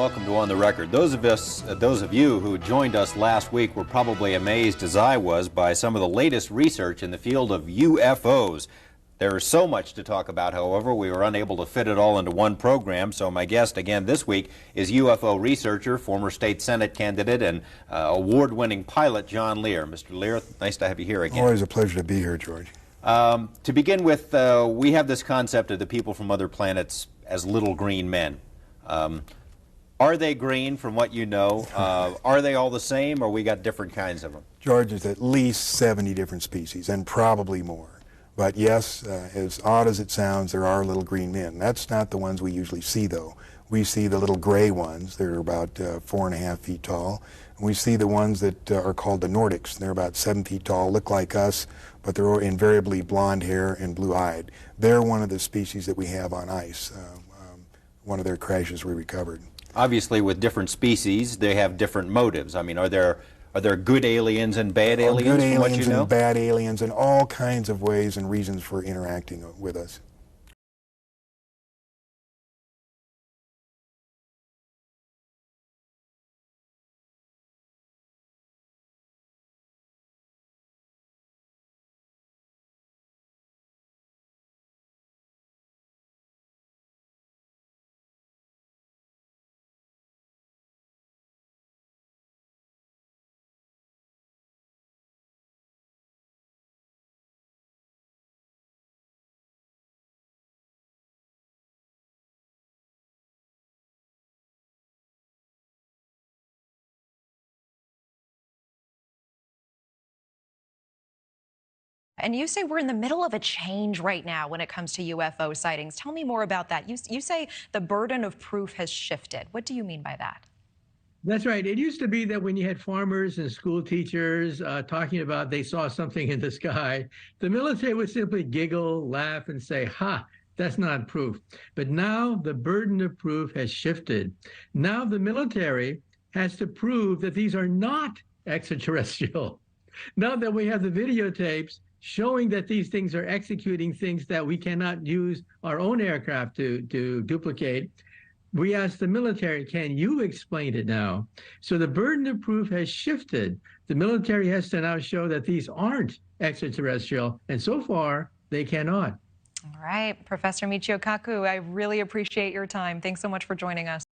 welcome to On the Record. Those of you who joined us last week were probably amazed, as I was, by some of the latest research in the field of UFOs. There is so much to talk about, however, we were unable to fit it all into one program, so my guest again this week is UFO researcher, former state Senate candidate, and award-winning pilot John Lear. Mr. Lear, nice to have you here again. Always a pleasure to be here, George. To begin with, we have this concept of the people from other planets as little green men. Are they green from what you know? Are they all the same, or we got different kinds of them? George, there's at least 70 different species, and probably more. But yes, as odd as it sounds, there are little green men. That's not the ones we usually see, though. We see the little gray ones. They're about 4.5 feet tall. And we see the ones that are called the Nordics. They're about 7 feet tall, look like us, but they're invariably blonde hair and blue-eyed. They're one of the species that we have on ice. One of their crashes we recovered. Obviously, with different species, they have different motives. I mean, are there good aliens and bad aliens, good from what you aliens know? and bad aliens, and all kinds of ways and reasons for interacting with us. And you say we're in the middle of a change right now when it comes to UFO sightings. Tell me more about that. You say the burden of proof has shifted. What do you mean by that? That's right. It used to be that when you had farmers and school teachers talking about they saw something in the sky, the military would simply giggle, laugh, and say, ha, that's not proof. But now the burden of proof has shifted. Now the military has to prove that these are not extraterrestrial. Now that we have the videotapes showing that these things are executing things that we cannot use our own aircraft to duplicate, we asked the military, can you explain it now? So the burden of proof has shifted. The military has to now show that these aren't extraterrestrial, and so far, they cannot. All right, Professor Michio Kaku, I really appreciate your time. Thanks so much for joining us.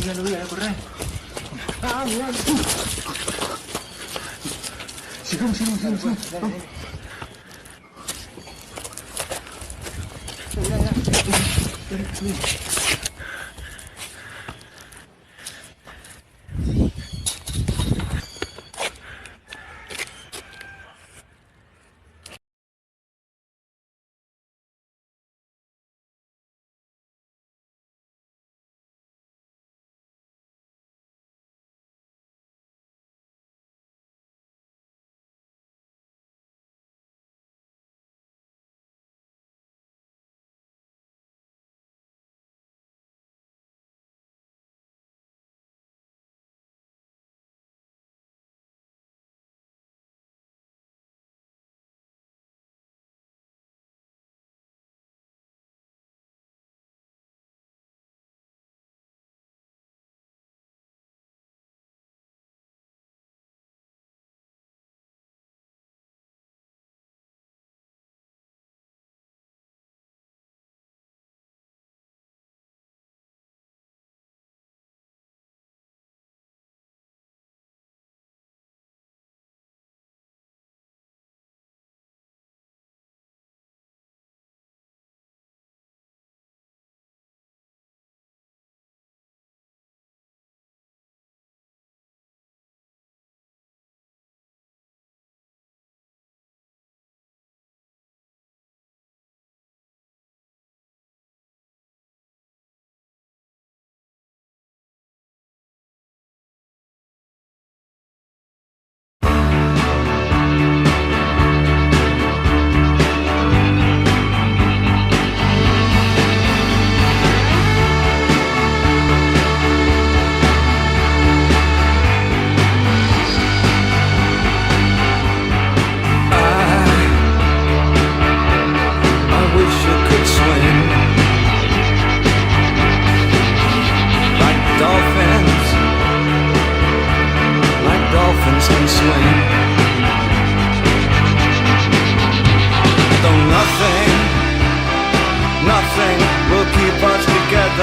Ya lo voy a correr. Ah, mira. Sigamos. Ya. can swing. Though nothing will keep us together.